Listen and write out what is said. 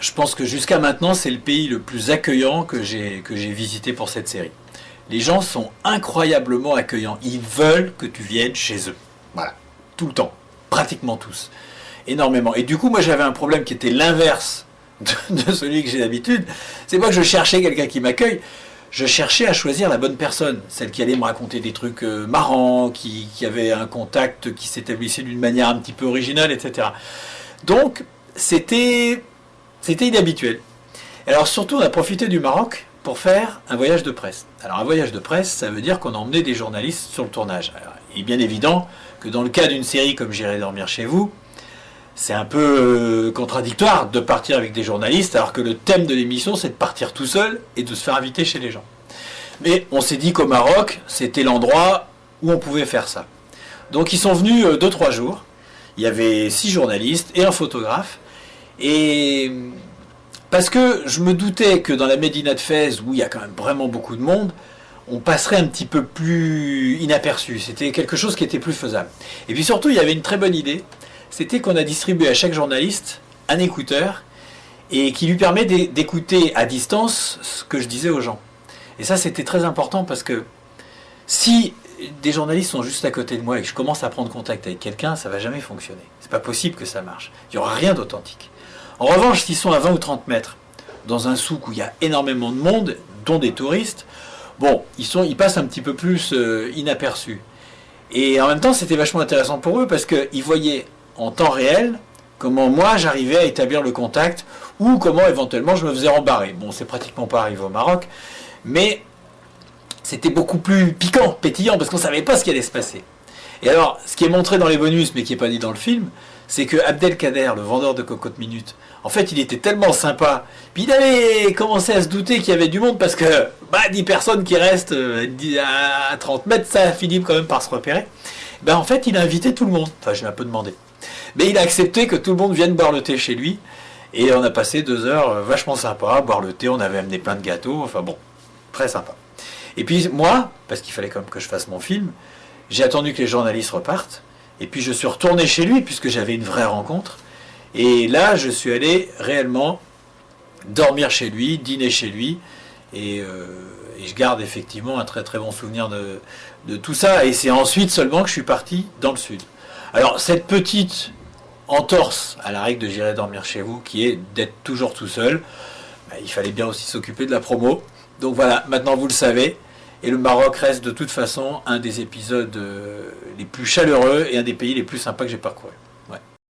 je pense que jusqu'à maintenant, c'est le pays le plus accueillant que j'ai visité pour cette série. Les gens sont incroyablement accueillants. Ils veulent que tu viennes chez eux. Voilà. Tout le temps. Pratiquement tous. Énormément. Et du coup, moi, j'avais un problème qui était l'inverse de celui que j'ai d'habitude. C'est pas que je cherchais quelqu'un qui m'accueille. Je cherchais à choisir la bonne personne. Celle qui allait me raconter des trucs marrants, qui avait un contact qui s'établissait d'une manière un petit peu originale, etc. Donc, c'était inhabituel. Alors surtout, on a profité du Maroc pour faire un voyage de presse. Alors un voyage de presse, ça veut dire qu'on a emmené des journalistes sur le tournage. Alors, il est bien évident que dans le cas d'une série comme J'irai dormir chez vous, c'est un peu contradictoire de partir avec des journalistes alors que le thème de l'émission c'est de partir tout seul et de se faire inviter chez les gens. Mais on s'est dit qu'au Maroc, c'était l'endroit où on pouvait faire ça. Donc ils sont venus 2-3 jours. Il y avait 6 journalistes et un photographe. Et parce que je me doutais que dans la Médina de Fès, où il y a quand même vraiment beaucoup de monde, on passerait un petit peu plus inaperçu. C'était quelque chose qui était plus faisable. Et puis surtout, il y avait une très bonne idée. C'était qu'on a distribué à chaque journaliste un écouteur et qui lui permet d'écouter à distance ce que je disais aux gens. Et ça, c'était très important parce que si des journalistes sont juste à côté de moi et que je commence à prendre contact avec quelqu'un, ça ne va jamais fonctionner. C'est pas possible que ça marche. Il n'y aura rien d'authentique. En revanche, s'ils sont à 20 ou 30 mètres, dans un souk où il y a énormément de monde, dont des touristes, bon, ils passent un petit peu plus inaperçus. Et en même temps, c'était vachement intéressant pour eux parce qu'ils voyaient en temps réel comment moi j'arrivais à établir le contact ou comment éventuellement je me faisais rembarrer. Bon, c'est pratiquement pas arrivé au Maroc, mais c'était beaucoup plus piquant, pétillant, parce qu'on ne savait pas ce qui allait se passer. Et alors, ce qui est montré dans les bonus, mais qui n'est pas dit dans le film, c'est que Abdelkader, le vendeur de cocotte minute, en fait, il était tellement sympa. Puis il avait commencé à se douter qu'il y avait du monde, parce que 10 personnes qui restent à 30 mètres, ça finit quand même par se repérer. En fait, il a invité tout le monde. Enfin, je l'ai un peu demandé. Mais il a accepté que tout le monde vienne boire le thé chez lui. Et on a passé 2 heures vachement sympa, boire le thé, on avait amené plein de gâteaux. Enfin bon, très sympa. Et puis moi, parce qu'il fallait quand même que je fasse mon film, j'ai attendu que les journalistes repartent. Et puis je suis retourné chez lui, puisque j'avais une vraie rencontre. Et là, je suis allé réellement dormir chez lui, dîner chez lui. Et je garde effectivement un très très bon souvenir de tout ça. Et c'est ensuite seulement que je suis parti dans le sud. Alors cette petite entorse à la règle de J'irai dormir chez vous, qui est d'être toujours tout seul, il fallait bien aussi s'occuper de la promo. Donc voilà, maintenant vous le savez. Et le Maroc reste de toute façon un des épisodes les plus chaleureux et un des pays les plus sympas que j'ai parcouru.